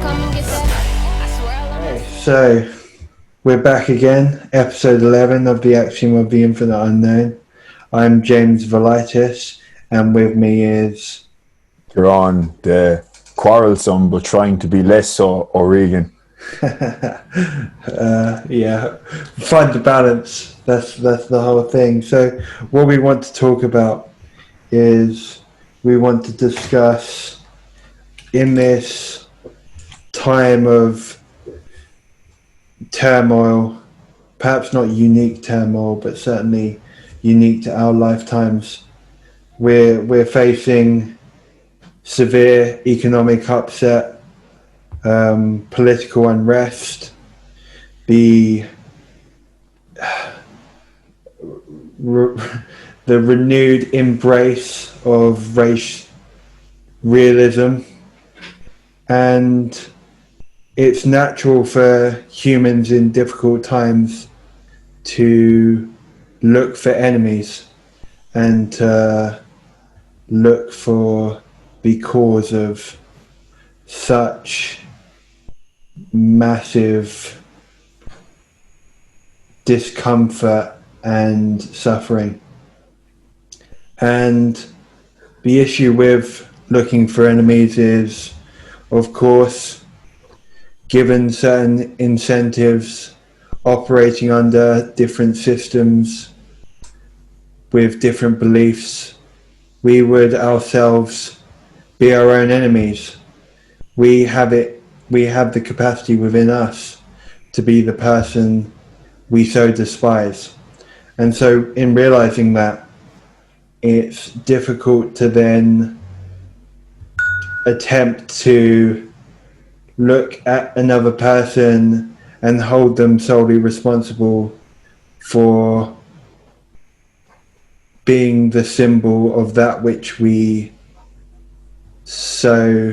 Hey, so we're back again, episode 11 of the Axiom of the Infinite Unknown. I'm James Velitis, and with me is... You're on the quarrelsome but trying to be less so, O'Regan. Yeah, find the balance. That's the whole thing. So what we want to talk about is we want to discuss in this time of turmoil, perhaps not unique turmoil, but certainly unique to our lifetimes. We're facing severe economic upset, political unrest, the renewed embrace of race realism, and it's natural for humans in difficult times to look for enemies and look for the cause of such massive discomfort and suffering. And the issue with looking for enemies is, of course, given certain incentives operating under different systems with different beliefs, we would ourselves be our own enemies. We have the capacity within us to be the person we so despise. And so in realizing that, it's difficult to then attempt to look at another person and hold them solely responsible for being the symbol of that which we so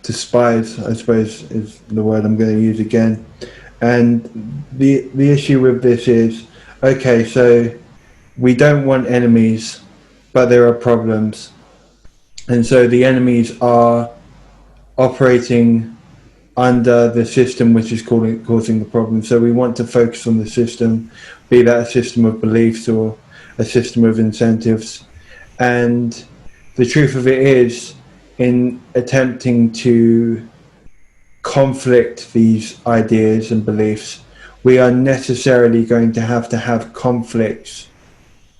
despise, I suppose is the word I'm going to use again. And the issue with this is, okay, so we don't want enemies, but there are problems. And so the enemies are operating under the system which is causing the problem. So we want to focus on the system, be that a system of beliefs or a system of incentives. And the truth of it is, in attempting to conflict these ideas and beliefs, we are necessarily going to have conflicts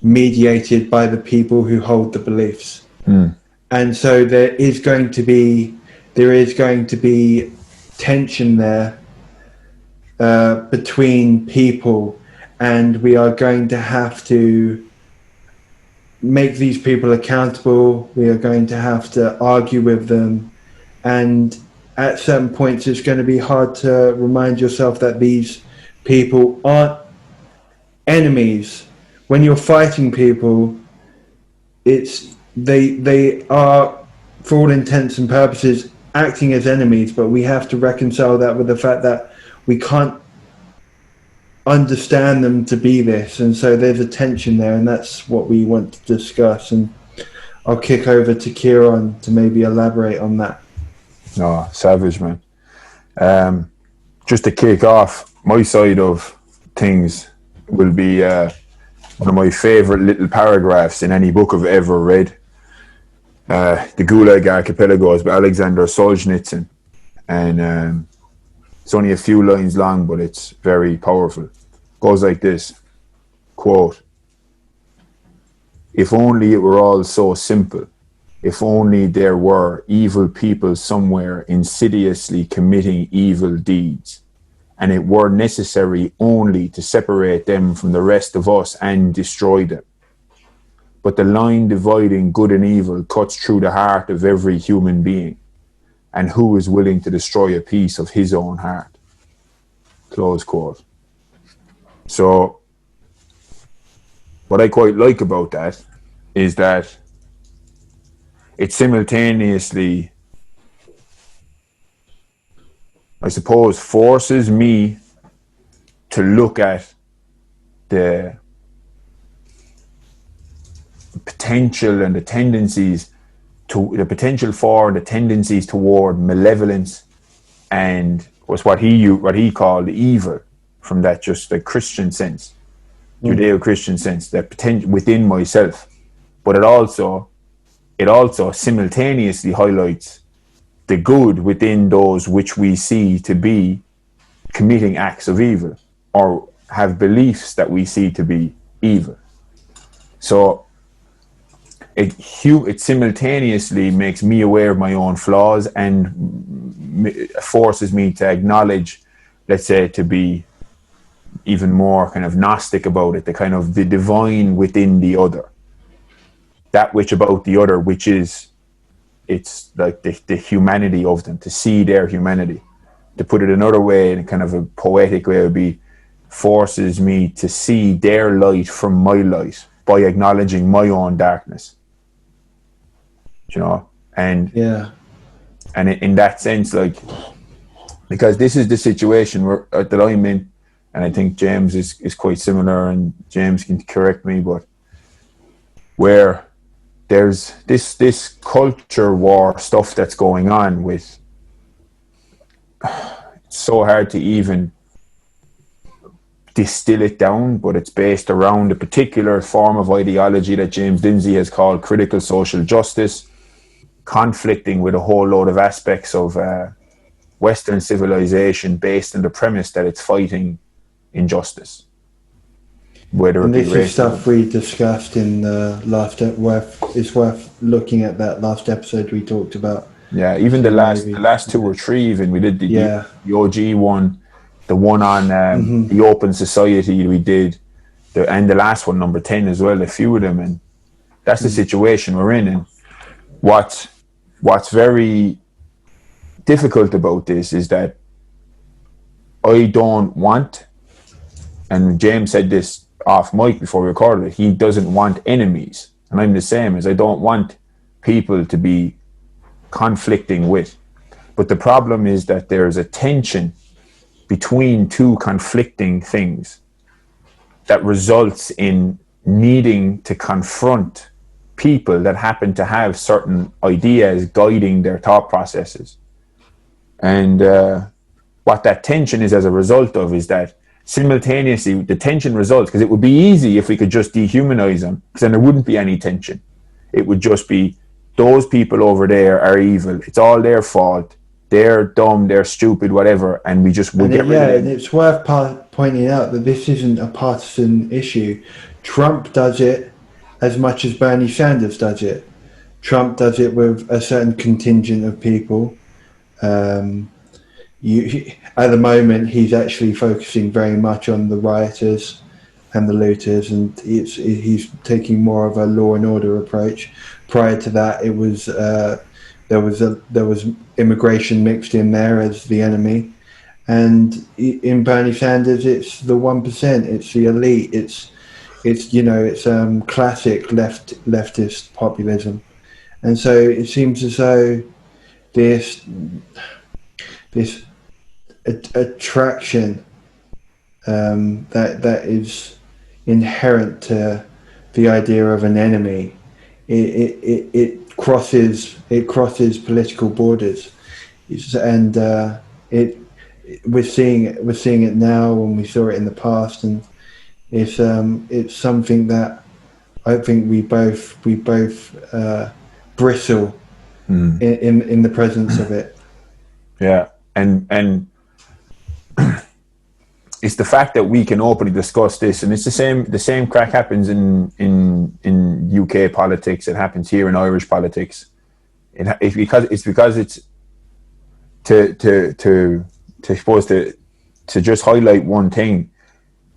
mediated by the people who hold the beliefs. And so there is going to be tension there between people, and we are going to have to make these people accountable. We are going to have to argue with them, and at certain points it's going to be hard to remind yourself that these people aren't enemies. When you're fighting people, they are, for all intents and purposes, acting as enemies, but we have to reconcile that with the fact that we can't understand them to be this, and so there's a tension there, and that's what we want to discuss. And I'll kick over to Kieran to maybe elaborate on that. No, savage, man. Just to kick off, my side of things will be one of my favourite little paragraphs in any book I've ever read. The Gulag Archipelagos by Alexander Solzhenitsyn, and it's only a few lines long, but it's very powerful. Goes like this, quote, "If only it were all so simple, if only there were evil people somewhere insidiously committing evil deeds, and it were necessary only to separate them from the rest of us and destroy them. But the line dividing good and evil cuts through the heart of every human being, and who is willing to destroy a piece of his own heart?" Close quote. So, what I quite like about that is that it simultaneously, I suppose, forces me to look at the potential and the tendencies to the potential for the tendencies toward malevolence, and was what he called evil, from that just the Christian sense, Judeo-Christian sense, that potential within myself. But it also simultaneously highlights the good within those which we see to be committing acts of evil, or have beliefs that we see to be evil. So it simultaneously makes me aware of my own flaws, and forces me to acknowledge, let's say, to be even more kind of Gnostic about it, the kind of the divine within the other, that which about the other, which is, it's like the humanity of them, to see their humanity. To put it another way, in kind of a poetic way, would be, forces me to see their light from my light by acknowledging my own darkness. You know, and in that sense, like, because this is the situation that I'm in, and I think James is quite similar, and James can correct me, but where there's this culture war stuff that's going on with, it's so hard to even distill it down, but it's based around a particular form of ideology that James Lindsay has called critical social justice, conflicting with a whole load of aspects of Western civilization based on the premise that it's fighting injustice. And this is stuff we discussed in the last it's worth looking at that last episode we talked about. Yeah, even the last two or three, even we did the OG one, the one on the open society we did, and the last one, number 10 as well, a few of them, and that's the situation we're in. And what's very difficult about this is that I don't want, and James said this off mic before we recorded it, he doesn't want enemies, and I'm the same, as I don't want people to be conflicting with. But the problem is that there's a tension between two conflicting things that results in needing to confront people that happen to have certain ideas guiding their thought processes. And what that tension is as a result of is that simultaneously the tension results, because it would be easy if we could just dehumanize them, because then there wouldn't be any tension. It would just be, those people over there are evil, it's all their fault, they're dumb, they're stupid, whatever, and we just will get rid of it. And it's worth pointing out that this isn't a partisan issue. Trump does it as much as Bernie Sanders does it. Trump does it with a certain contingent of people. At the moment, he's actually focusing very much on the rioters and the looters, and he's taking more of a law and order approach. Prior to that, it was there was immigration mixed in there as the enemy, and in Bernie Sanders, it's the 1%, it's the elite, it's classic leftist populism, and so it seems as though this attraction that is inherent to the idea of an enemy, it crosses political borders, and we're seeing it now, and we saw it in the past, and it's something that I think we both bristle in the presence of it. Yeah, and it's the fact that we can openly discuss this, and it's the same crack happens in UK politics. It happens here in Irish politics. It's because it's to just highlight one thing.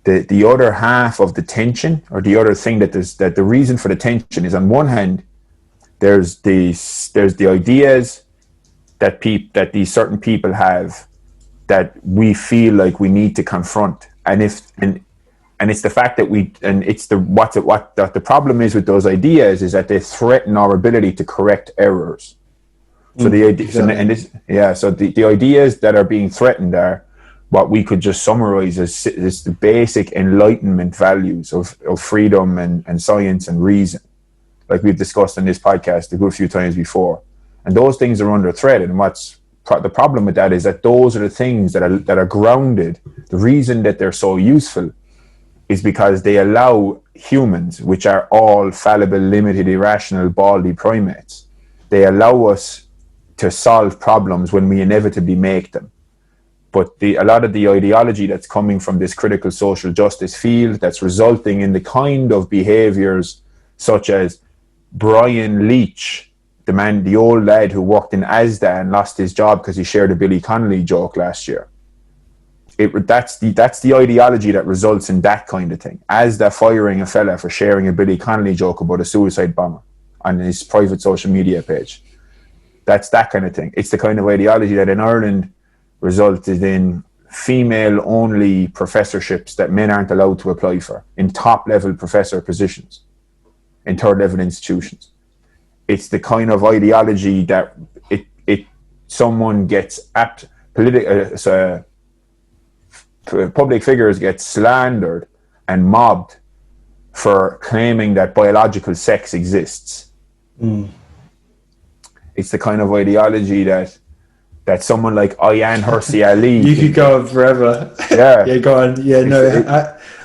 The other half of the tension, or the other thing that the reason for the tension is, on one hand, there's the ideas that these certain people have that we feel like we need to confront, and it's the fact that the problem is with those ideas is that they threaten our ability to correct errors. So the ideas that are being threatened are what we could just summarize as the basic Enlightenment values of freedom and science and reason. like we've discussed on this podcast a good few times before. And those things are under threat. And the problem with that is that those are the things that are grounded. The reason that they're so useful is because they allow humans, which are all fallible, limited, irrational, baldy primates, they allow us to solve problems when we inevitably make them. But a lot of the ideology that's coming from this critical social justice field, that's resulting in the kind of behaviours such as Brian Leach, the old lad who worked in Asda and lost his job because he shared a Billy Connolly joke last year. That's the ideology that results in that kind of thing. Asda firing a fella for sharing a Billy Connolly joke about a suicide bomber on his private social media page. That's that kind of thing. It's the kind of ideology that in Ireland resulted in female-only professorships that men aren't allowed to apply for in top-level professor positions in third-level institutions. It's the kind of ideology that someone gets public figures get slandered and mobbed for claiming that biological sex exists. It's the kind of ideology that someone like Ayaan Hirsi Ali... You could go on forever. Yeah. Yeah, go on. Yeah,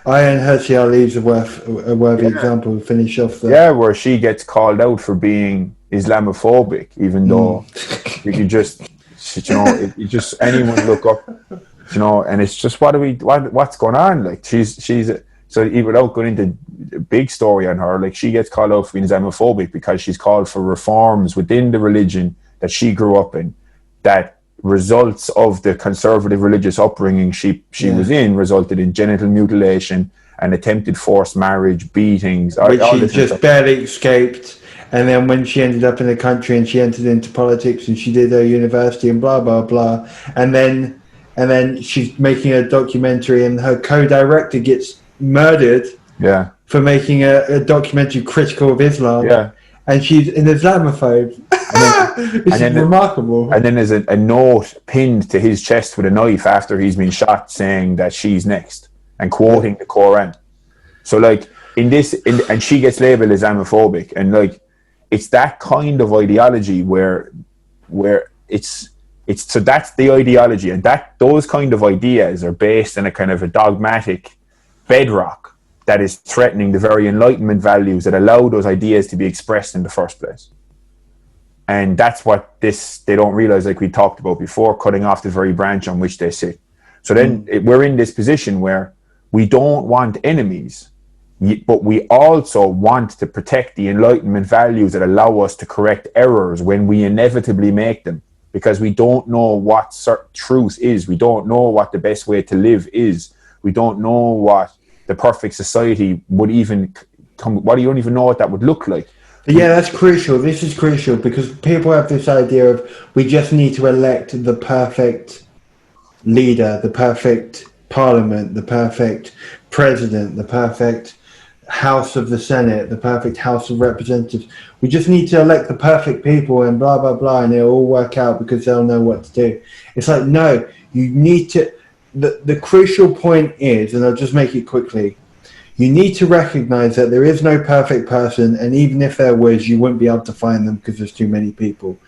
Ayaan Hirsi Ali is a worthy example to finish off there. Yeah, where she gets called out for being Islamophobic, even though you could just, anyone look up, and it's just, what's going on? Like, so without going into a big story on her, like, she gets called out for being Islamophobic because she's called for reforms within the religion that she grew up in, that results of the conservative religious upbringing she was in resulted in genital mutilation and attempted forced marriage, beatings, which she just barely escaped. And then when she ended up in the country and she entered into politics and she did her university and blah blah blah, and then she's making a documentary and her co-director gets murdered for making a documentary critical of Islam, and she's an Islamophobe. It's remarkable. And then there's a note pinned to his chest with a knife after he's been shot saying that she's next and quoting the Quran. So like and she gets labeled Islamophobic, and like it's that kind of ideology where it's so that's the ideology, and those kind of ideas are based on a kind of a dogmatic bedrock that is threatening the very Enlightenment values that allow those ideas to be expressed in the first place. And that's what they don't realize, like we talked about before, cutting off the very branch on which they sit. So then we're in this position where we don't want enemies, but we also want to protect the Enlightenment values that allow us to correct errors when we inevitably make them, because we don't know what truth is. We don't know what the best way to live is. We don't know what the perfect society would even come. What do you don't even know what that would look like? Yeah, that's crucial. This is crucial because people have this idea of we just need to elect the perfect leader, the perfect parliament, the perfect president, the perfect House of the Senate, the perfect House of Representatives. We just need to elect the perfect people and blah, blah, blah, and it'll all work out because they'll know what to do. It's like, no, you need to... The crucial point is, and I'll just make it quickly, you need to recognize that there is no perfect person, and even if there was, you wouldn't be able to find them because there's too many people.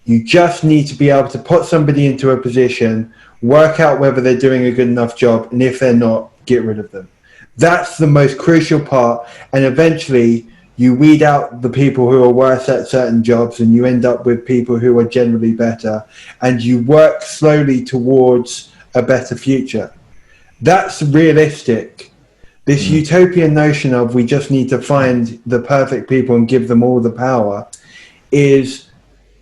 You just need to be able to put somebody into a position, work out whether they're doing a good enough job, and if they're not, get rid of them. That's the most crucial part, and eventually you weed out the people who are worse at certain jobs and you end up with people who are generally better, and you work slowly towards a better future. That's realistic. This utopian notion of we just need to find the perfect people and give them all the power is,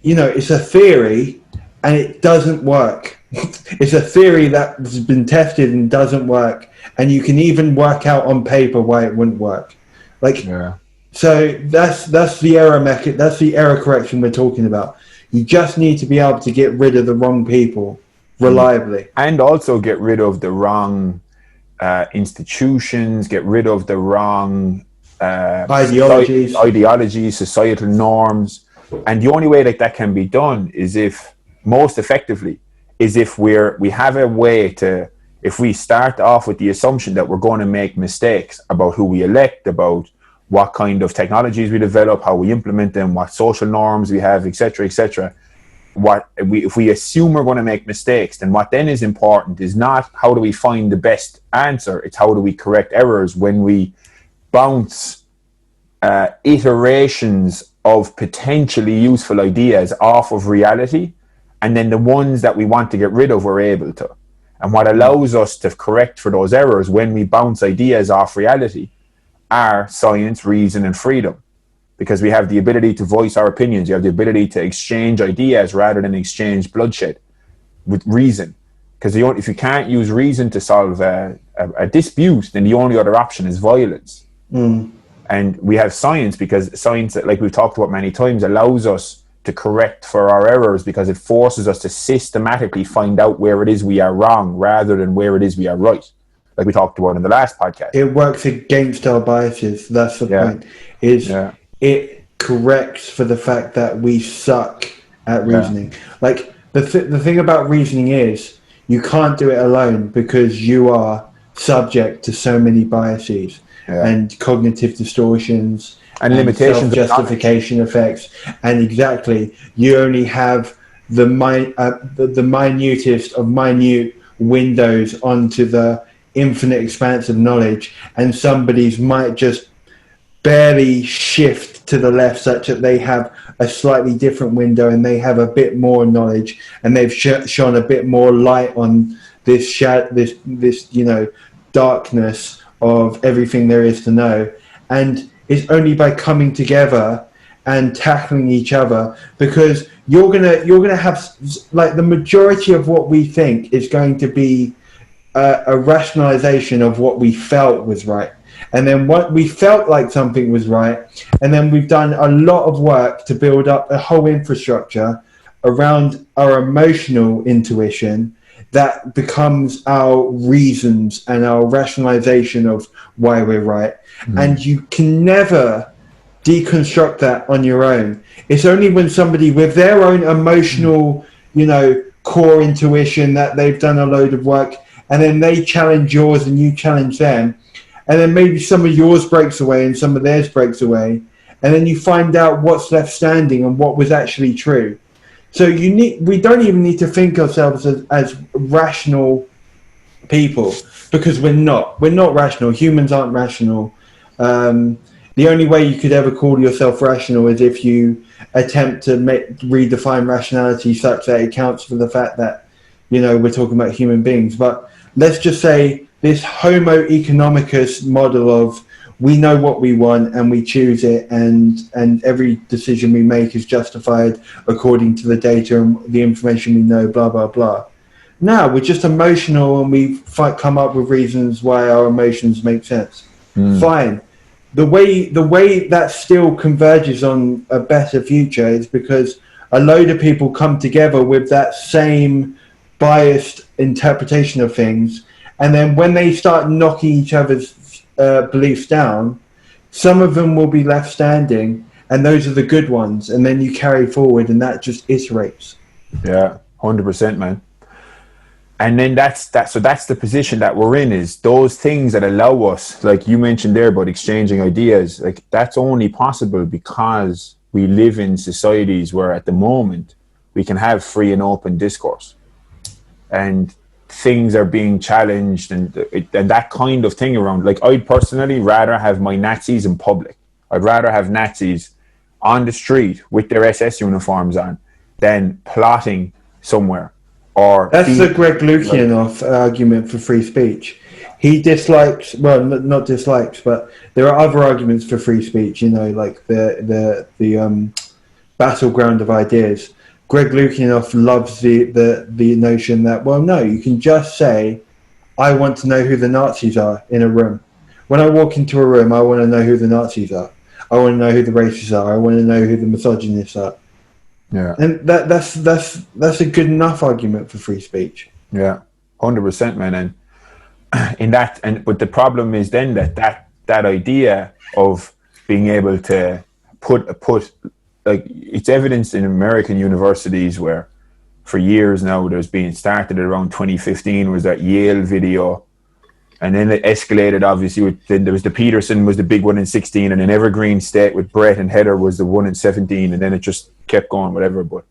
it's a theory and it doesn't work. It's a theory that has been tested and doesn't work. And you can even work out on paper why it wouldn't work. So that's the error that's the error correction we're talking about. You just need to be able to get rid of the wrong people reliably. And also get rid of the wrong institutions, get rid of the wrong ideologies, societal norms. And the only way that can be done is if we have a way to, if we start off with the assumption that we're going to make mistakes about who we elect, about what kind of technologies we develop, how we implement them, what social norms we have, etc., etc. If we assume we're going to make mistakes, then what then is important is not how do we find the best answer, it's how do we correct errors when we bounce iterations of potentially useful ideas off of reality, and then the ones that we want to get rid of, we're able to. And what allows us to correct for those errors when we bounce ideas off reality are science, reason, and freedom. Because we have the ability to voice our opinions. You have the ability to exchange ideas rather than exchange bloodshed with reason. Because if you can't use reason to solve a dispute, then the only other option is violence. And we have science, because science, like we've talked about many times, allows us to correct for our errors, because it forces us to systematically find out where it is we are wrong rather than where it is we are right. Like we talked about in the last podcast. It works against our biases. That's the point. It corrects for the fact that we suck at reasoning. Like the thing about reasoning is you can't do it alone, because you are subject to so many biases and cognitive distortions and limitations, self-justification effects, and exactly, you only have the minutest of minute windows onto the infinite expanse of knowledge, and somebody's might just barely shift to the left such that they have a slightly different window and they have a bit more knowledge, and they've shone a bit more light on this darkness of everything there is to know. And it's only by coming together and tackling each other, because you're gonna have, like, the majority of what we think is going to be a rationalization of what we felt was right. And then what we felt like something was right, and then we've done a lot of work to build up a whole infrastructure around our emotional intuition that becomes our reasons and our rationalization of why we're right. And you can never deconstruct that on your own. It's only when somebody with their own emotional, core intuition, that they've done a load of work, and then they challenge yours and you challenge them, and then maybe some of yours breaks away and some of theirs breaks away, and then you find out what's left standing and what was actually true. So we don't even need to think ourselves as rational people, because we're not rational. Humans aren't rational. The only way you could ever call yourself rational is if you attempt to redefine rationality such that it accounts for the fact that, we're talking about human beings. But let's just say this Homo economicus model of, we know what we want and we choose it, and every decision we make is justified according to the data and the information we know, blah, blah, blah. Now we're just emotional, and we come up with reasons why our emotions make sense. Fine. The way that still converges on a better future is because a load of people come together with that same biased interpretation of things, and then when they start knocking each other's beliefs down, some of them will be left standing, and those are the good ones, and then you carry forward, and that just iterates. 100%, man. And then that's the position that we're in, is those things that allow us, like you mentioned there about exchanging ideas, like that's only possible because we live in societies where at the moment we can have free and open discourse, and things are being challenged, and that kind of thing around. Like, I'd personally rather have my Nazis in public. I'd rather have Nazis on the street with their SS uniforms on than plotting somewhere. That's the Greg Lukianoff argument for free speech. He dislikes, well, not dislikes, but there are other arguments for free speech, like the battleground of ideas. Greg Lukianoff loves the notion that, well, no, you can just say, I want to know who the Nazis are in a room. When I walk into a room, I want to know who the Nazis are. I want to know who the racists are. I want to know who the misogynists are. Yeah, and that's a good enough argument for free speech. 100%, man. But the problem is then that idea of being able to put like, it's evidenced in American universities where for years now there's been started around 2015 was that Yale video And then it escalated, obviously. Then there was the Peterson was the big one in 16, and an evergreen state with Brett and Heather was the one in 17, and then it just kept going, whatever. But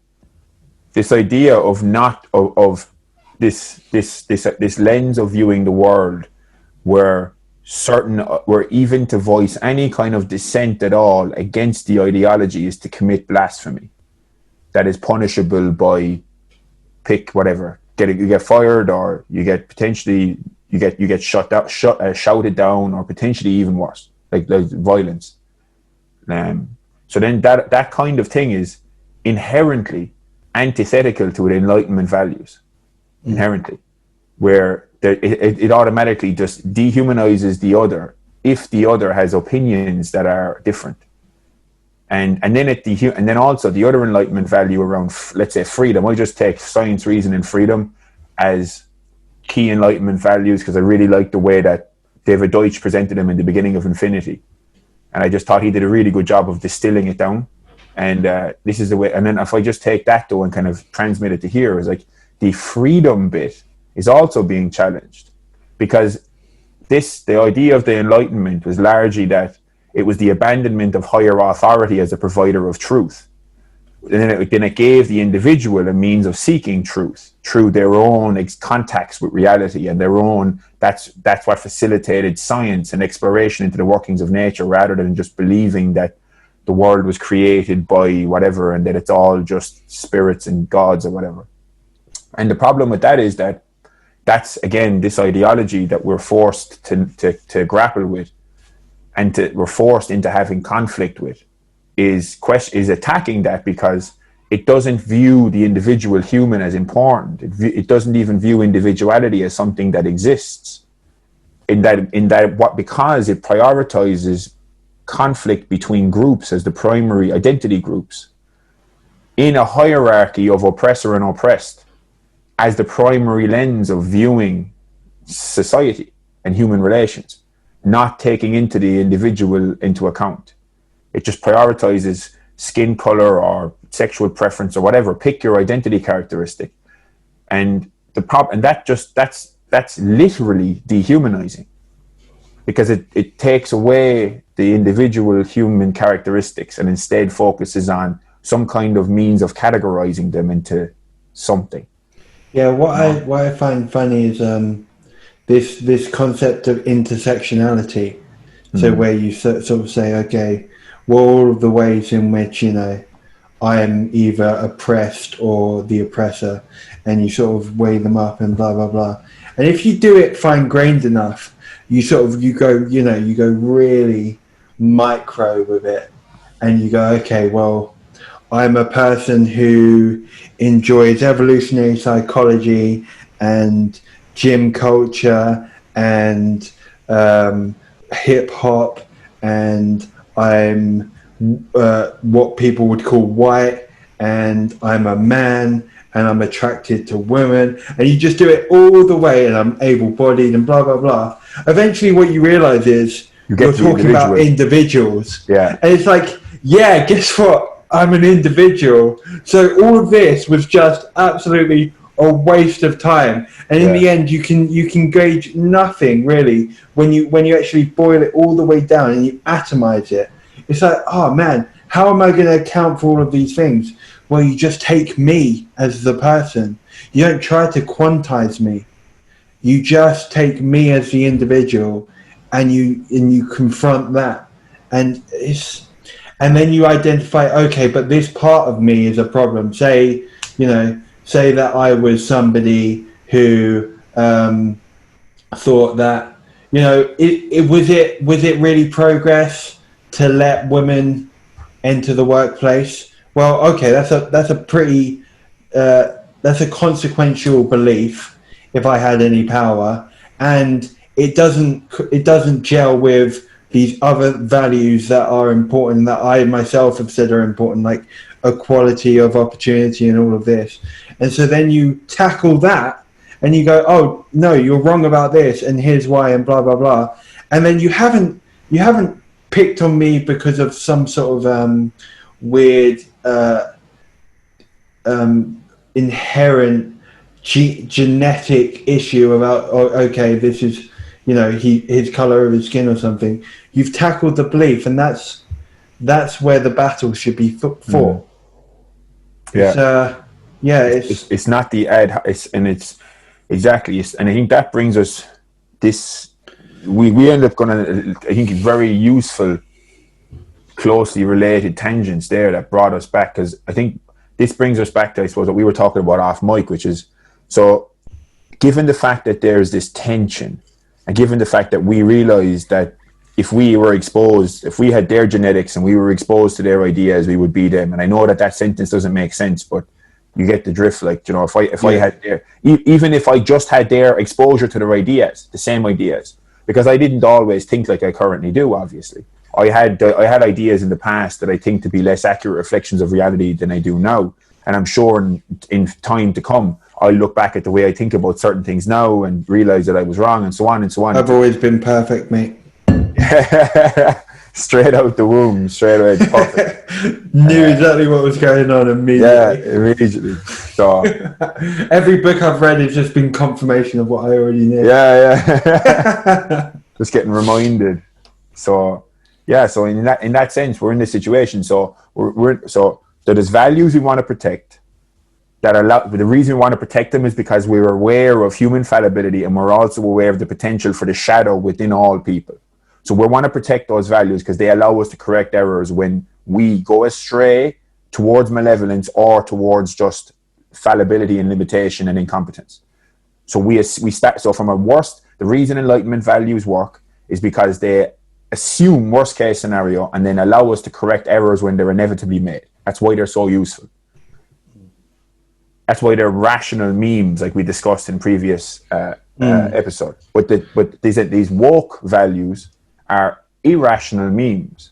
this idea of this lens of viewing the world, where even to voice any kind of dissent at all against the ideology is to commit blasphemy, that is punishable by pick whatever, you get fired, or you get potentially you get shouted down, or potentially even worse, like violence. So then that kind of thing is inherently antithetical to Enlightenment values, inherently, where it automatically just dehumanizes the other if the other has opinions that are different. And then also the other Enlightenment value around, let's say, freedom. I just take science, reason, and freedom as key Enlightenment values, because I really like the way that David Deutsch presented them in the beginning of Infinity. And I just thought he did a really good job of distilling it down. And this is the way. And then if I just take that though and kind of transmit it to here, is like the freedom bit is also being challenged, because the idea of the Enlightenment was largely that it was the abandonment of higher authority as a provider of truth. And then it gave the individual a means of seeking truth through their own contacts with reality and their own. That's what facilitated science and exploration into the workings of nature, rather than just believing that the world was created by whatever and that it's all just spirits and gods or whatever. And the problem with that is that that's, again, this ideology that we're forced to grapple with, and we're forced into having conflict with, is attacking that, because it doesn't view the individual human as important. It doesn't even view individuality as something that exists. Because it prioritizes conflict between groups as the primary identity groups, in a hierarchy of oppressor and oppressed, as the primary lens of viewing society and human relations, not taking into the individual into account. It just prioritizes skin color or sexual preference or whatever. Pick your identity characteristic, and that's literally dehumanizing, because it takes away the individual human characteristics and instead focuses on some kind of means of categorizing them into something. Yeah, what I find funny is this concept of intersectionality. So where you sort of say, okay, well, all of the ways in which, I am either oppressed or the oppressor, and you sort of weigh them up and blah, blah, blah. And if you do it fine-grained enough, you go really micro with it, and you go, okay, well, I'm a person who enjoys evolutionary psychology and gym culture and hip hop, and I'm what people would call white, and I'm a man, and I'm attracted to women, and you just do it all the way, and I'm able-bodied and blah, blah, blah. Eventually what you realize is you're talking about individuals. Yeah. And it's like, yeah, guess what? I'm an individual. So all of this was just absolutely a waste of time. And in the end, you can gauge nothing really when you actually boil it all the way down and you atomize it. It's like, oh man, how am I going to account for all of these things? Well, you just take me as the person. You don't try to quantize me. You just take me as the individual, and you confront that, and then you identify, okay, but this part of me is a problem. Say that I was somebody who thought that, was it really progress to let women enter the workplace? Well, okay, that's a consequential belief if I had any power, and it doesn't gel with these other values that are important, that I myself have said are important, like equality of opportunity and all of this. And so then you tackle that and you go, oh no, you're wrong about this, and here's why, and blah blah blah. And then you haven't picked on me because of some sort of weird inherent genetic issue about, okay, this is you know, his color of his skin or something. You've tackled the belief, and that's where the battle should be fought. Yeah. It's not the it's exactly, and I think that brings us this. We end up going to, I think, very useful, closely related tangents there that brought us back, because I think this brings us back to, I suppose, what we were talking about off mic, which is, so given the fact that there's this tension, and given the fact that we realize that if we were exposed, if we had their genetics and we were exposed to their ideas, we would be them. And I know that sentence doesn't make sense, but you get the drift. Like, you know, if I had their, even if I just had their exposure to their ideas, the same ideas, because I didn't always think like I currently do, obviously. I had ideas in the past that I think to be less accurate reflections of reality than I do now. And I'm sure in time to come, I'll look back at the way I think about certain things now and realize that I was wrong, and so on and so on. I've always been perfect, mate. Straight out the womb, straight away. Perfect. Knew exactly what was going on immediately. Yeah, immediately. So every book I've read has just been confirmation of what I already knew. Yeah. Just getting reminded. So yeah, so in that sense, we're in this situation. So so there's values we want to protect. The reason we want to protect them is because we're aware of human fallibility, and we're also aware of the potential for the shadow within all people. So we want to protect those values because they allow us to correct errors when we go astray towards malevolence or towards just fallibility and limitation and incompetence. So we start. So from the reason Enlightenment values work is because they assume worst case scenario and then allow us to correct errors when they're inevitably made. That's why they're so useful. That's why they're rational memes, like we discussed in previous episode. But these woke values are irrational memes,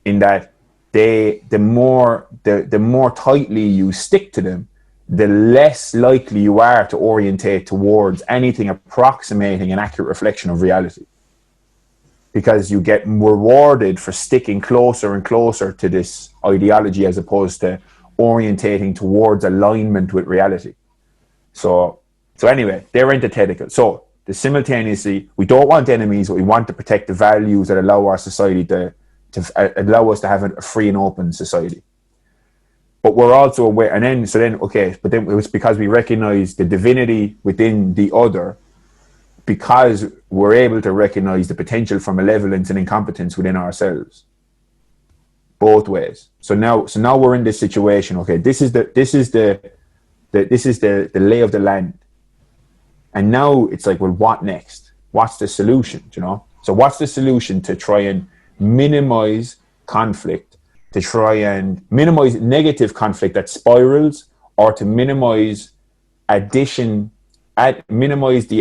in that the more tightly you stick to them, the less likely you are to orientate towards anything approximating an accurate reflection of reality, because you get rewarded for sticking closer and closer to this ideology as opposed to orientating towards alignment with reality. So anyway, they're antithetical. So simultaneously, we don't want enemies, but we want to protect the values that allow our society to allow us to have a free and open society. But we're also aware, but then it was because we recognize the divinity within the other, because we're able to recognize the potential for malevolence and incompetence within ourselves. Both ways. So now we're in this situation. Okay, this is the lay of the land. And now it's like, well, what next? What's the solution? You know? So what's the solution to try and minimize conflict, to try and minimize negative conflict that spirals, or to minimize the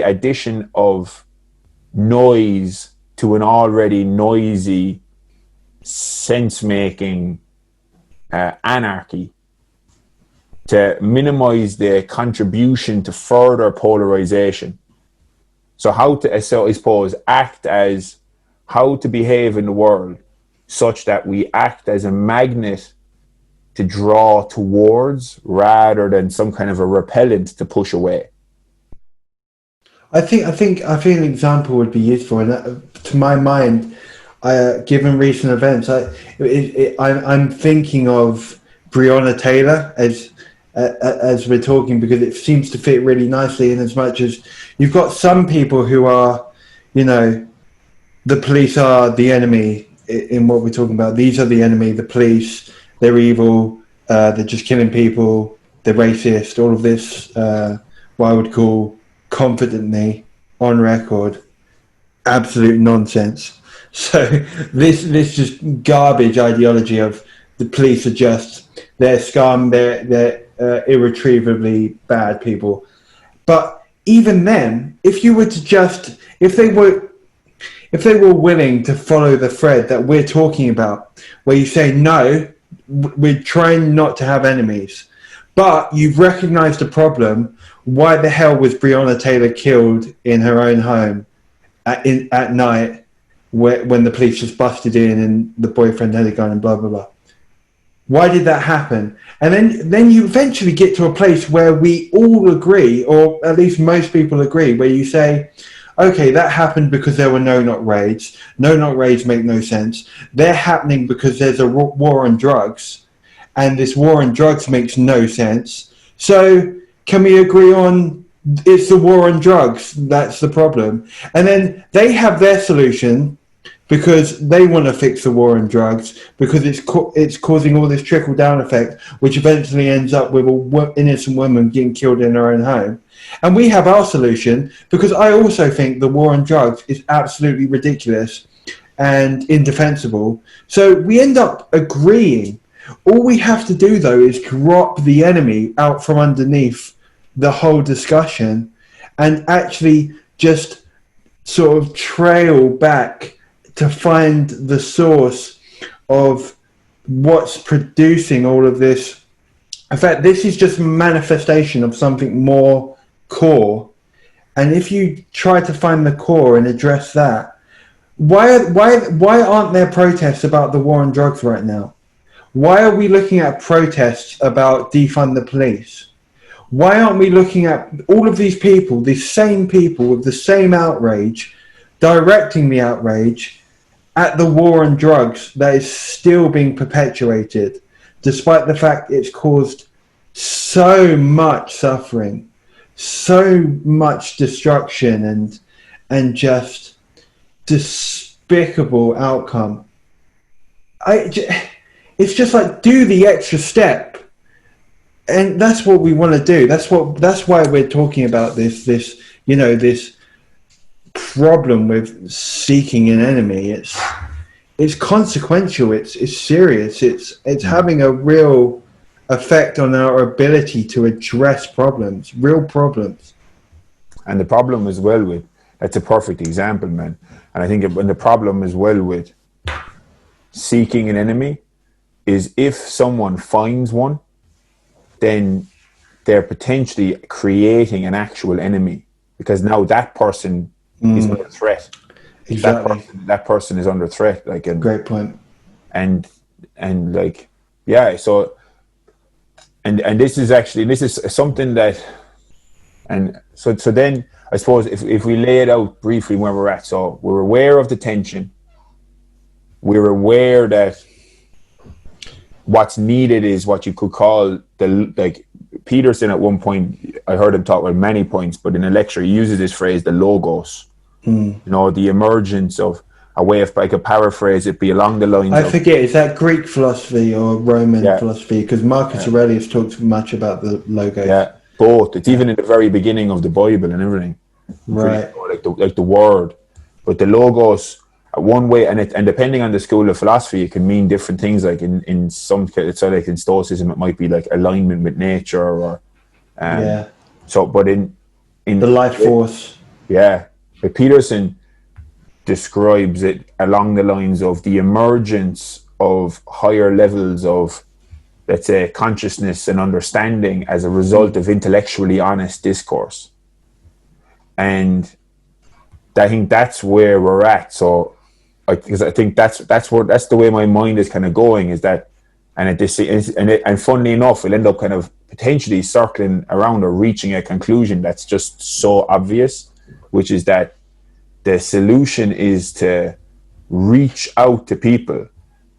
addition of noise to an already noisy sense-making anarchy, to minimize the contribution to further polarization. So how to behave in the world such that we act as a magnet to draw towards rather than some kind of a repellent to push away. I think an example would be useful, and to my mind, given recent events, I'm thinking of Breonna Taylor as we're talking, because it seems to fit really nicely, in as much as you've got some people who are, you know, the police are the enemy in what we're talking about. These are the enemy, the police, they're evil, they're just killing people, they're racist, all of this, what I would call confidently on record absolute nonsense. So this just garbage ideology of the police are just, they're scum, they're irretrievably bad people. But even then, if you were to just, if they were willing to follow the thread that we're talking about, where you say, no, we're trying not to have enemies, but you've recognized the problem. Why the hell was Breonna Taylor killed in her own home at night, when the police just busted in and the boyfriend had a gun and blah, blah, blah? Why did that happen? And then you eventually get to a place where we all agree, or at least most people agree, where you say, okay, that happened because there were no-knock raids. No-knock raids make no sense. They're happening because there's a war on drugs, and this war on drugs makes no sense. So can we agree on it's the war on drugs? That's the problem. And then they have their solution because they want to fix the war on drugs because it's causing all this trickle-down effect, which eventually ends up with an innocent woman getting killed in her own home. And we have our solution because I also think the war on drugs is absolutely ridiculous and indefensible. So we end up agreeing. All we have to do, though, is drop the enemy out from underneath the whole discussion and actually just sort of trail back to find the source of what's producing all of this. In fact, this is just a manifestation of something more core. And if you try to find the core and address that, why aren't there protests about the war on drugs right now? Why are we looking at protests about defund the police? Why aren't we looking at all of these people, these same people with the same outrage, directing the outrage at the war on drugs that is still being perpetuated, despite the fact it's caused so much suffering, so much destruction, and just despicable outcome? It's just like, do the extra step. And that's what we want to do. That's why we're talking about this problem with seeking an enemy. It's consequential. It's serious. It's having a real effect on our ability to address problems, real problems. And the problem as well with, that's a perfect example, man. And I think when the problem as well with seeking an enemy is if someone finds one, then they're potentially creating an actual enemy because now that person is under threat. Exactly. That person is under threat. Great point. And like, yeah. So, and this is something that, and so then I suppose if we lay it out briefly where we're at, so we're aware of the tension. We're aware that what's needed is what you could call Peterson at one point, I heard him talk about many points, but in a lecture he uses this phrase, the logos. The emergence of a way of, I could paraphrase it, be along the lines I forget, is that Greek philosophy or Roman philosophy? Because Marcus Aurelius talks much about the logos. Yeah, both. It's even in the very beginning of the Bible and everything. Right. Like the word. But the logos, one way, and depending on the school of philosophy, it can mean different things. Like in some, so like in Stoicism, it might be like alignment with nature, or So, but in the life force, but Peterson describes it along the lines of the emergence of higher levels of, let's say, consciousness and understanding as a result of intellectually honest discourse, and I think that's where we're at. So. Because I think that's the way my mind is kind of going, is that, and funnily enough, we'll end up kind of potentially circling around or reaching a conclusion that's just so obvious, which is that the solution is to reach out to people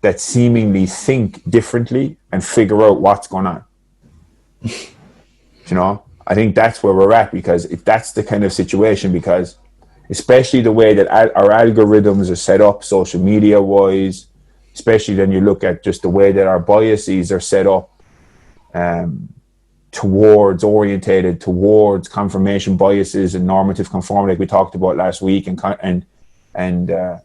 that seemingly think differently and figure out what's going on. I think that's where we're at, because if that's the kind of situation, because especially the way that our algorithms are set up social media wise, especially when you look at just the way that our biases are set up, orientated towards confirmation biases and normative conformity, like we talked about last week, and that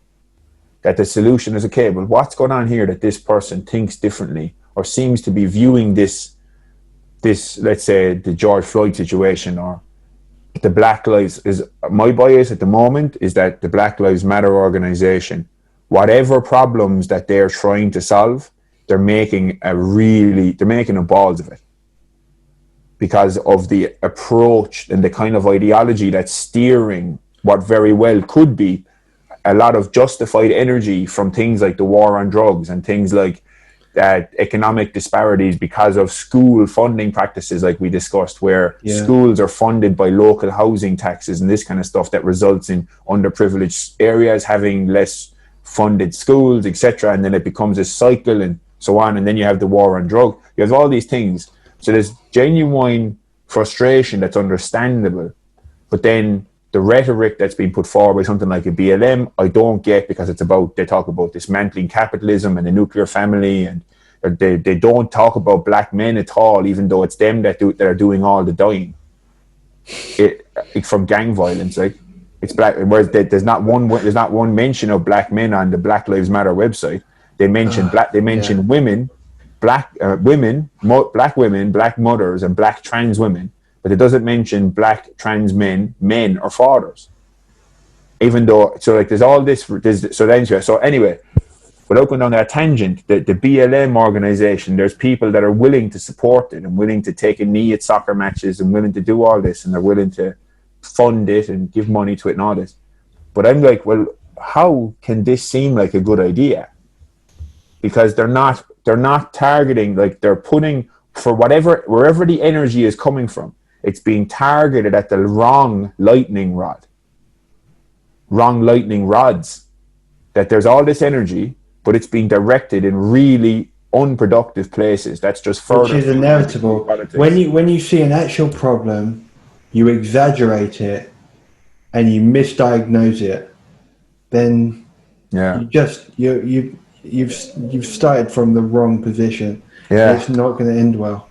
the solution is, okay, well, what's going on here that this person thinks differently or seems to be viewing this, let's say, the George Floyd situation, or the Black Lives, is my bias at the moment is that the Black Lives Matter organization, whatever problems that they're trying to solve, they're making a balls of it, because of the approach and the kind of ideology that's steering what very well could be a lot of justified energy from things like the war on drugs and things like economic disparities because of school funding practices, like we discussed, where schools are funded by local housing taxes and this kind of stuff that results in underprivileged areas having less funded schools, etc. And then it becomes a cycle and so on. And then you have the war on drug. You have all these things. So there's genuine frustration that's understandable. But then the rhetoric that's been put forward by something like a BLM, I don't get, because they talk about dismantling capitalism and the nuclear family, and they don't talk about black men at all, even though it's them that are doing all the dying from gang violence. Like, it's black, whereas there's not one mention of black men on the Black Lives Matter website. They mention women, black women, black women, black mothers, and black trans women. But it doesn't mention black trans men, or fathers. Even though, so like there's all this, so anyway, without going down that tangent, the BLM organization, there's people that are willing to support it and willing to take a knee at soccer matches and willing to do all this, and they're willing to fund it and give money to it and all this. But I'm like, well, how can this seem like a good idea? Because they're not targeting, like they're putting, for wherever the energy is coming from, it's being targeted at the wrong lightning rods. That there's all this energy, but it's being directed in really unproductive places. That's just further. Which is inevitable. When you see an actual problem, you exaggerate it and you misdiagnose it, then you've started from the wrong position. Yeah, it's not going to end well.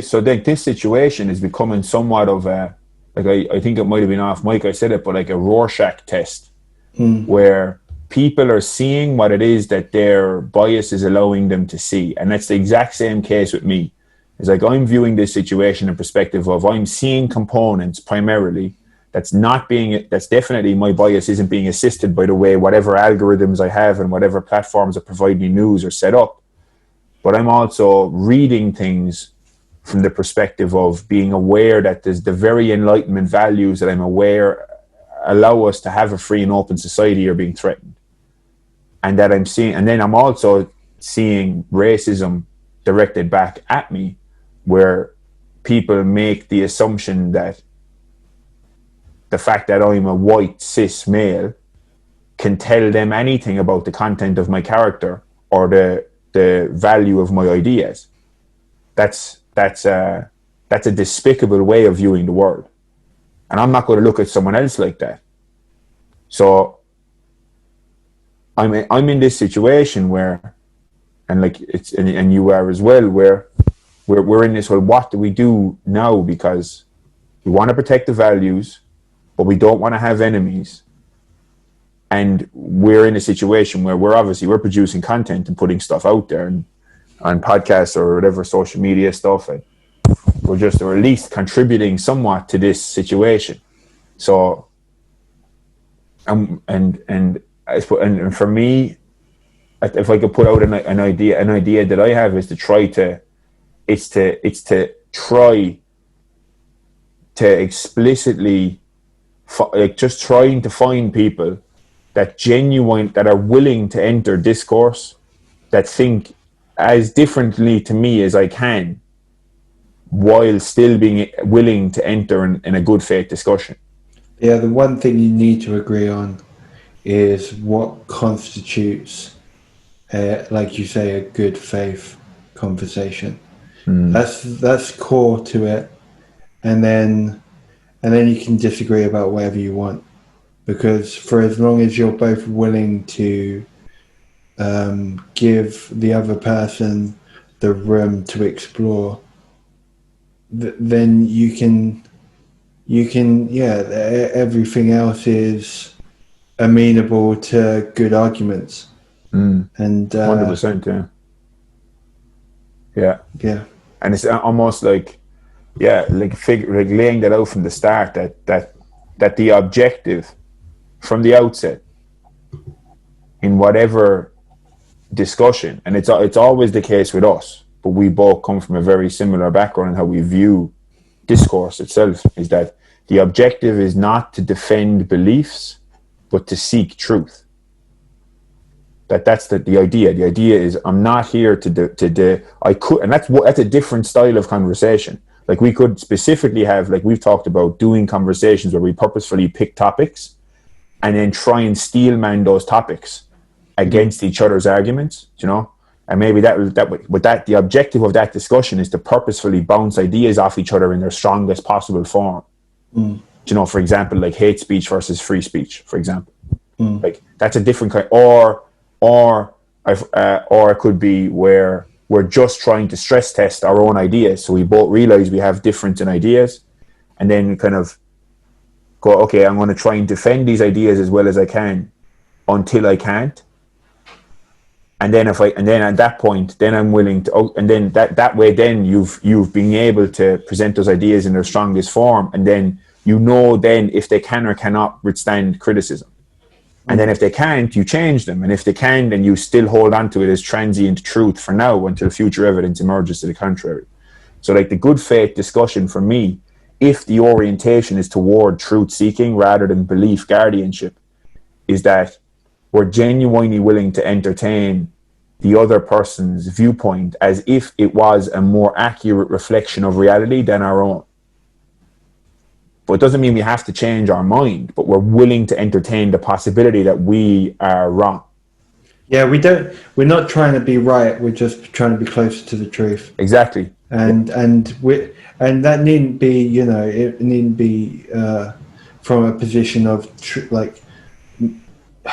So this situation is becoming somewhat of a, like I think it might have been off mic I said it, but like a Rorschach test, where people are seeing what it is that their bias is allowing them to see. And that's the exact same case with me. It's like I'm viewing this situation in perspective of, I'm seeing components primarily that's definitely, my bias isn't being assisted by the way whatever algorithms I have and whatever platforms that provide me news are set up. But I'm also reading things from the perspective of being aware that there's the very Enlightenment values that I'm aware allow us to have a free and open society are being threatened. And that I'm seeing, and then I'm also seeing racism directed back at me, where people make the assumption that the fact that I'm a white cis male can tell them anything about the content of my character or the value of my ideas. That's a despicable way of viewing the world, and I'm not going to look at someone else like that. So I'm in this situation where, and like it's and you are as well, where we're in this. Well, what do we do now? Because we want to protect the values, but we don't want to have enemies. And we're in a situation where we're producing content and putting stuff out there and on podcasts or whatever social media stuff, and we're at least contributing somewhat to this situation. So, and for me, if I could put out an idea that I have is to try to explicitly, like just trying to find people that are willing to enter discourse, that think as differently to me as I can, while still being willing to enter in a good faith discussion. Yeah, the one thing you need to agree on is what constitutes, like you say, a good faith conversation. That's core to it, and then you can disagree about whatever you want, because for as long as you're both willing to give the other person the room to explore, then you can everything else is amenable to good arguments. And 100%, yeah. And it's almost like laying that out from the start, that the objective from the outset in whatever discussion, and it's always the case with us, but we both come from a very similar background in how we view discourse itself, is that the objective is not to defend beliefs, but to seek truth. That's the idea. The idea is I'm not here and that's a different style of conversation. Like we could specifically have, like we've talked about, doing conversations where we purposefully pick topics and then try and steelman those topics against each other's arguments, you know? And maybe the objective of that discussion is to purposefully bounce ideas off each other in their strongest possible form. You know, for example, like hate speech versus free speech, for example. Like that's a different kind, or it could be where we're just trying to stress test our own ideas. So we both realize we have different ideas, and then kind of go, okay, I'm going to try and defend these ideas as well as I can until I can't. And then at that point, then I'm willing to, and then that way, then you've been able to present those ideas in their strongest form. And then, then if they can or cannot withstand criticism. And then if they can't, you change them. And if they can, then you still hold on to it as transient truth for now until future evidence emerges to the contrary. So like the good faith discussion for me, if the orientation is toward truth seeking rather than belief guardianship, is that we're genuinely willing to entertain the other person's viewpoint as if it was a more accurate reflection of reality than our own. But it doesn't mean we have to change our mind, but we're willing to entertain the possibility that we are wrong. Yeah, we're not trying to be right, we're just trying to be closer to the truth. Exactly. And that needn't be, it needn't be from a position of like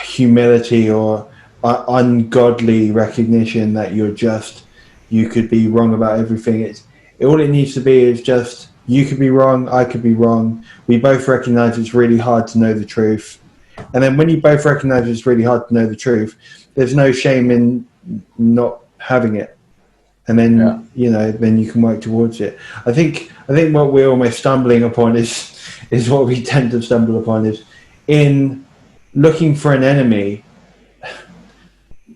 humility or ungodly recognition that you could be wrong about everything. All it needs to be is just, you could be wrong, I could be wrong. We both recognize it's really hard to know the truth. And then when you both recognize it's really hard to know the truth, there's no shame in not having it. And then, then you can work towards it. I think what we're almost stumbling upon is what we tend to stumble upon is in looking for an enemy.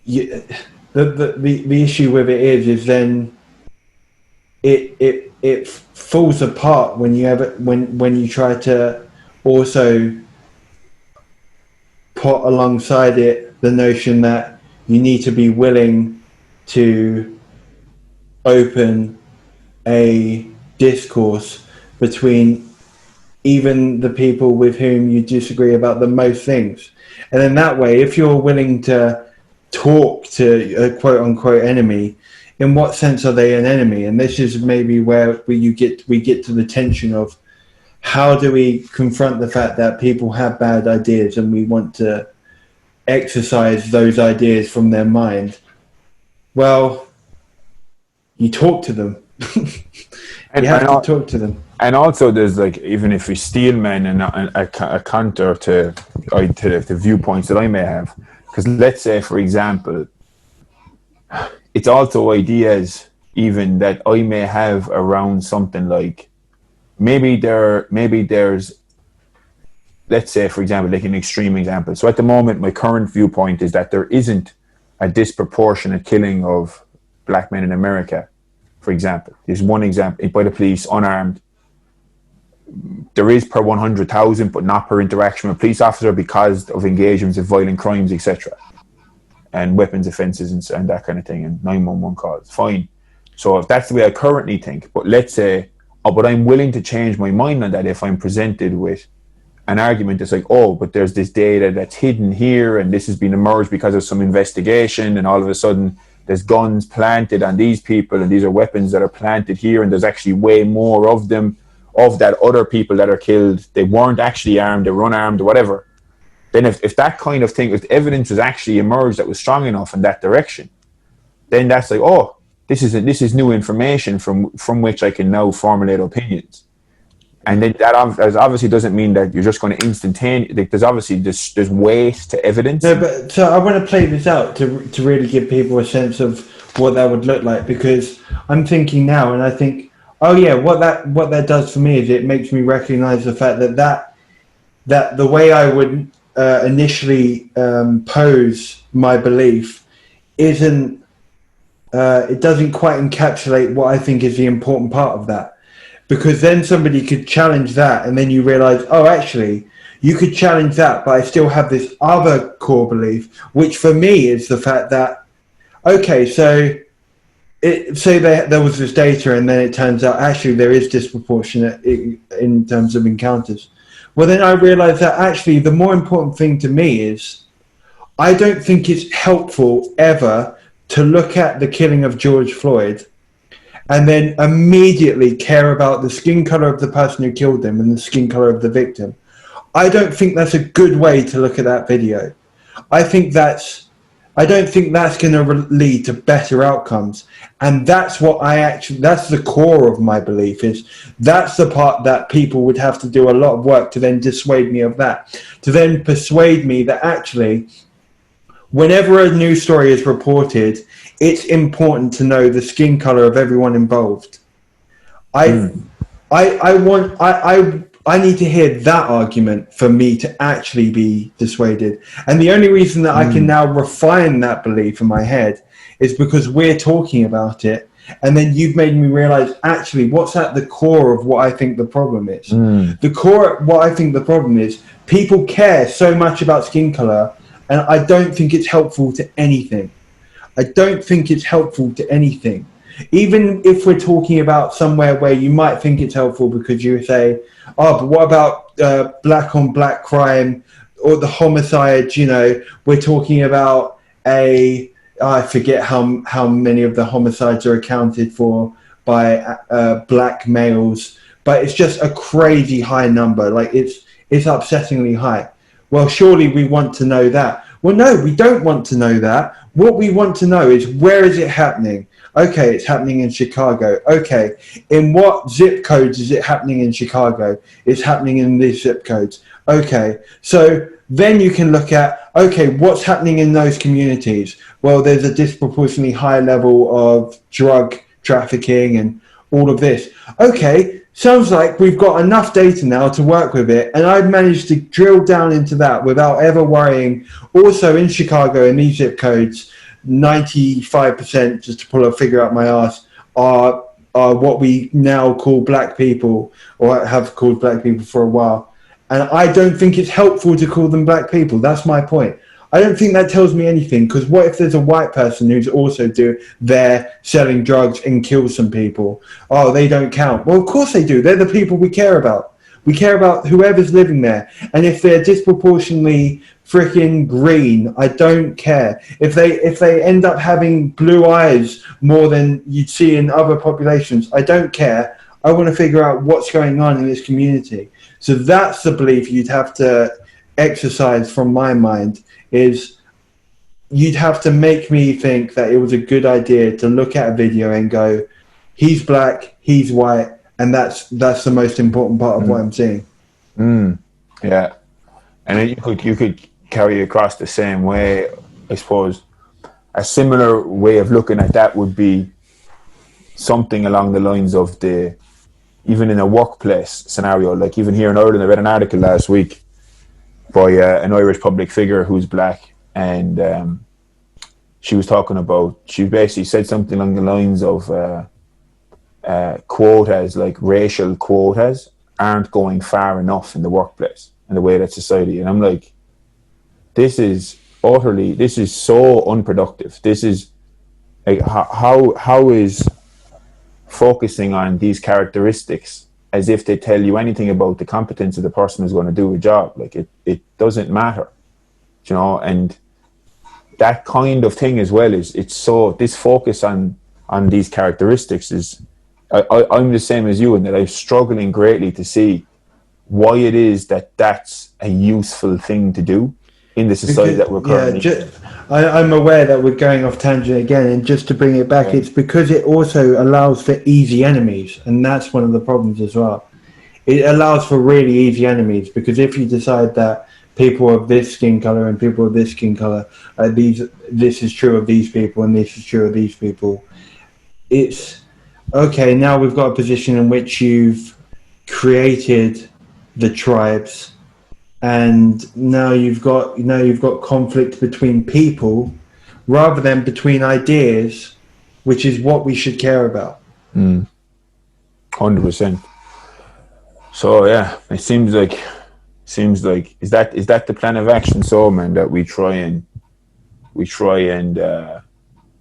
The issue with it is then it falls apart when you try to also put alongside it the notion that you need to be willing to open a discourse between even the people with whom you disagree about the most things. And then that way, if you're willing to talk to a quote unquote enemy, in what sense are they an enemy? And this is maybe where we get to the tension of how do we confront the fact that people have bad ideas and we want to exercise those ideas from their mind. Well, you talk to them. You have to talk to them. And also there's like, even if we steelman and a counter to the viewpoints that I may have, because let's say, for example, it's also ideas even that I may have around something like maybe there's, let's say, for example, like an extreme example. So at the moment, my current viewpoint is that there isn't a disproportionate killing of black men in America, for example. There's one example, by the police, unarmed. There is per 100,000, but not per interaction with a police officer because of engagements of violent crimes, etc. And weapons offences and that kind of thing, and 911 calls. Fine. So if that's the way I currently think, but let's say, but I'm willing to change my mind on that if I'm presented with an argument that's like, but there's this data that's hidden here and this has been emerged because of some investigation, and all of a sudden there's guns planted on these people and these are weapons that are planted here, and there's actually way more of them, of that other people that are killed. They weren't actually armed, they were unarmed or whatever. Then if that kind of thing, if evidence has actually emerged that was strong enough in that direction, then that's like, this is new information from which I can now formulate opinions. And then that obviously doesn't mean that you're just going to instantaneously, like there's obviously there's weight to evidence. No, but so I want to play this out to really give people a sense of what that would look like, because I'm thinking now and I think, what that does for me is it makes me recognize the fact that the way I would initially pose my belief isn't it doesn't quite encapsulate what I think is the important part of that, because then somebody could challenge that and then you realize, actually You could challenge that, but I still have this other core belief, which for me is the fact that, okay, so there was this data, and then it turns out actually there is disproportionate in terms of encounters. Well, then I realized that actually the more important thing to me is I don't think it's helpful ever to look at the killing of George Floyd and then immediately care about the skin color of the person who killed him and the skin color of the victim. I don't think that's a good way to look at that video. I don't think that's going to lead to better outcomes. And that's that's the core of my belief, is that's the part that people would have to do a lot of work to then dissuade me of that, to then persuade me that actually, whenever a news story is reported, it's important to know the skin color of everyone involved. I need to hear that argument for me to actually be dissuaded. And the only reason that I can now refine that belief in my head is because we're talking about it. And then you've made me realize actually what's at the core of what I think the problem is. The core of what I think the problem is, people care so much about skin color, and I don't think it's helpful to anything. I don't think it's helpful to anything. Even if we're talking about somewhere where you might think it's helpful because you say, oh, but what about black on black crime or the homicides? You know, we're talking about I forget how many of the homicides are accounted for by black males, but it's just a crazy high number. Like it's upsettingly high. Well, surely we want to know that. Well, no, we don't want to know that. What we want to know is, where is it happening? Okay, it's happening in Chicago. Okay, in what zip codes is it happening in Chicago? It's happening in these zip codes. Okay, so then you can look at, okay, what's happening in those communities? Well, there's a disproportionately high level of drug trafficking and all of this. Okay, sounds like we've got enough data now to work with it, and I've managed to drill down into that without ever worrying. Also in Chicago, in these zip codes, 95%, just to pull a figure out my ass, are what we now call black people, or have called black people for a while. And I don't think it's helpful to call them black people. That's my point. I don't think that tells me anything, because what if there's a white person who's also there selling drugs and kills some people? Oh, they don't count. Well, of course they do. They're the people we care about. We care about whoever's living there. And if they're disproportionately freaking green, I don't care. If they end up having blue eyes more than you'd see in other populations, I don't care. I want to figure out what's going on in this community. So that's the belief you'd have to exercise from my mind, is you'd have to make me think that it was a good idea to look at a video and go, he's black, he's white, and that's the most important part of what I'm seeing. Yeah. And then you could carry across the same way, I suppose. A similar way of looking at that would be something along the lines of even in a workplace scenario, like even here in Ireland, I read an article last week by an Irish public figure who's black, and she basically said something along the lines of quotas, like racial quotas, aren't going far enough in the workplace and the way that society. And I'm like, this is so unproductive. This is like, how is focusing on these characteristics as if they tell you anything about the competence of the person who's going to do a job. Like it doesn't matter, you know. And that kind of thing as well this focus on these characteristics is, I'm the same as you in that I'm struggling greatly to see why it is that that's a useful thing to do in the society that we're currently in. I'm aware that we're going off tangent again, and just to bring it back, it's because it also allows for easy enemies, and that's one of the problems as well. It allows for really easy enemies, because if you decide that people of this skin color and people of this skin color, this is true of these people and this is true of these people, it's okay. Now we've got a position in which you've created the tribes, and now you've got conflict between people rather than between ideas, which is what we should care about. 100%. So yeah, it seems like Seems like is that the plan of action, so man, that we try and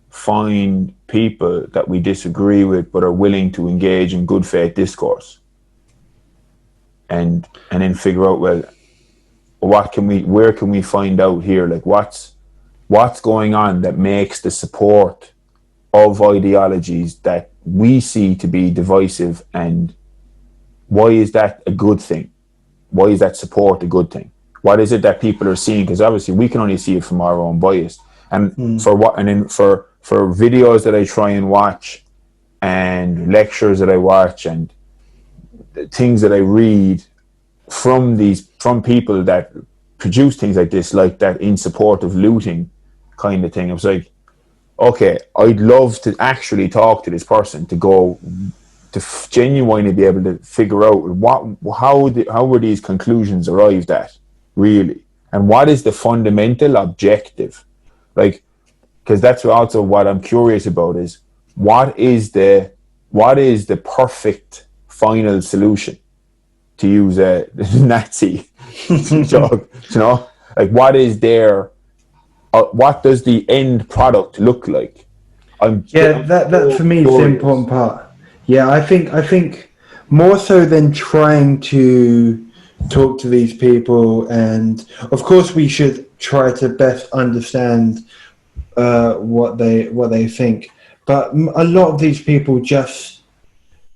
find people that we disagree with but are willing to engage in good faith discourse, and then figure out, well, where can we find out here, like what's going on that makes the support of ideologies that we see to be divisive, and why is that a good thing? Why is that support a good thing? What is it that people are seeing? Because obviously we can only see it from our own bias. And for videos that I try and watch, and lectures that I watch, and things that I read from people that produce things like this, like that in support of looting kind of thing, I was like, okay, I'd love to actually talk to this person to genuinely be able to figure out how were these conclusions arrived at, really, and what is the fundamental objective, like, because that's also what I'm curious about, is what is the perfect final solution, to use a Nazi joke, like what does the end product look like? That for me is the important part. Yeah, I think more so than trying to talk to these people, and of course we should try to best understand what they think. But a lot of these people just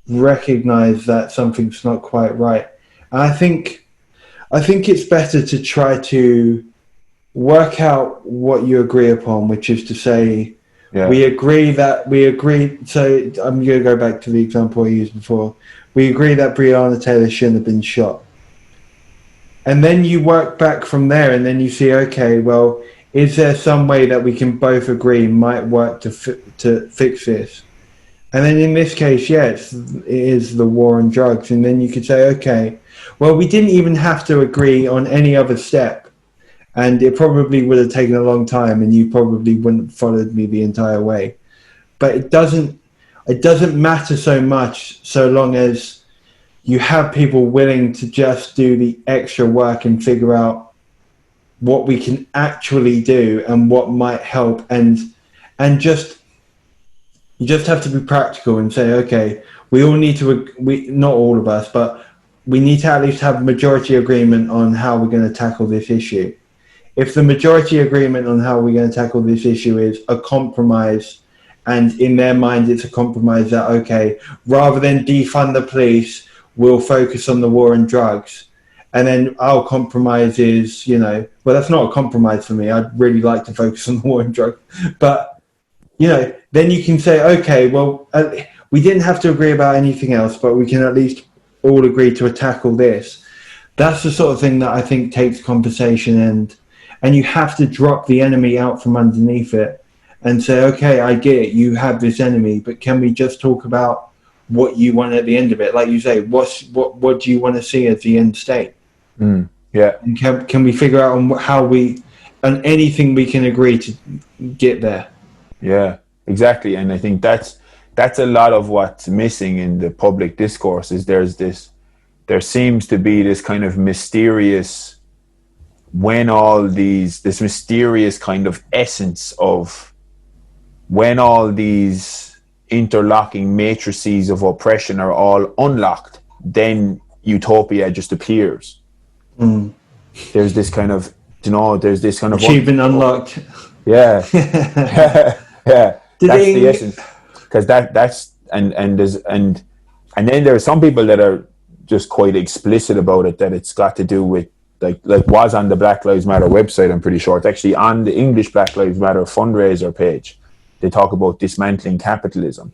recognize that something's not quite right. And I think it's better to try to work out what you agree upon, which is to say, we agree. So I'm going to go back to the example I used before. We agree that Breonna Taylor shouldn't have been shot. And then you work back from there, and then you see, okay, well, is there some way that we can both agree might work to fix this? And then in this case, it is the war on drugs. And then you could say, okay, well, we didn't even have to agree on any other step. And it probably would have taken a long time, and you probably wouldn't have followed me the entire way. But it doesn't matter so much, so long as you have people willing to just do the extra work and figure out what we can actually do and what might help, and you just have to be practical and say, okay, we all need to, not all of us, but we need to at least have majority agreement on how we're going to tackle this issue. If the majority agreement on how we're going to tackle this issue is a compromise, and in their mind it's a compromise that, okay, rather than defund the police, we'll focus on the war on drugs, and then our compromise is, well, that's not a compromise for me. I'd really like to focus on the war on drugs. But, then you can say, okay, well, we didn't have to agree about anything else, but we can at least all agree to tackle this. That's the sort of thing that I think takes conversation, and you have to drop the enemy out from underneath it and say, okay, I get it, you have this enemy, but can we just talk about what you want at the end of it? Like you say, what do you want to see as the end state? Yeah. And can we figure out on anything we can agree to get there? Yeah, exactly. And I think that's a lot of what's missing in the public discourse, is there seems to be this kind of mysterious, this mysterious kind of essence of when all these interlocking matrices of oppression are all unlocked, then utopia just appears. There's this kind of, achievement unlocked. Yeah. Yeah. That's the essence. Because that's and then there are some people that are just quite explicit about it, that it's got to do with like was on the Black Lives Matter website, I'm pretty sure. It's actually on the English Black Lives Matter fundraiser page. They talk about dismantling capitalism,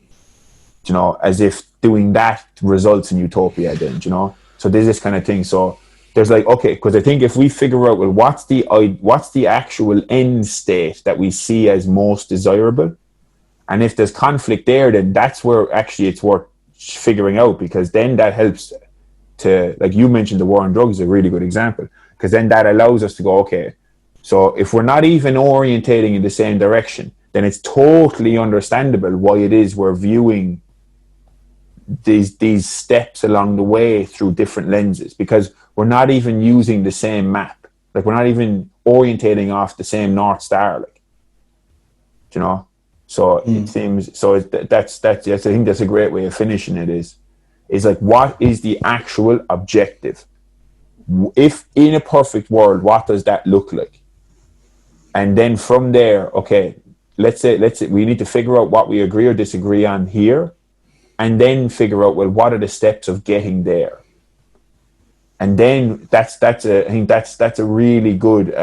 as if doing that results in utopia then, So there's this kind of thing. So there's like, okay, because I think if we figure out, well, what's the actual end state that we see as most desirable? And if there's conflict there, then that's where actually it's worth figuring out, because then that helps to, like you mentioned, the war on drugs is a really good example, because then that allows us to go, okay, so if we're not even orientating in the same direction, then it's totally understandable why it is we're viewing these steps along the way through different lenses, because we're not even using the same map. Like, we're not even orientating off the same North Star, like, you know. So it seems, so that's I think that's a great way of finishing it, is like, what is the actual objective? If in a perfect world, what does that look like? And then from there, okay, let's say we need to figure out what we agree or disagree on here, and then figure out, well, what are the steps of getting there? And then I think that's a really good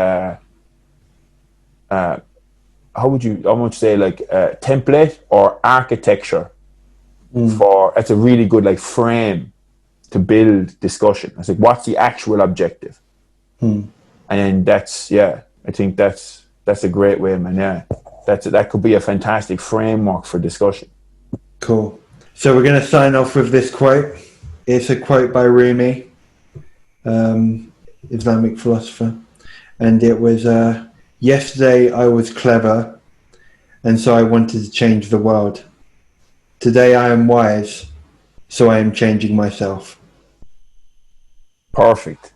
how would you almost say, like, template or architecture for, that's a really good, like, frame to build discussion. I was like, what's the actual objective? And then I think that's a great way, man. Yeah, that could be a fantastic framework for discussion. Cool. So we're going to sign off with this quote. It's a quote by Rumi, Islamic philosopher, and it was, yesterday I was clever, and so I wanted to change the world. Today I am wise, so I am changing myself. Perfect.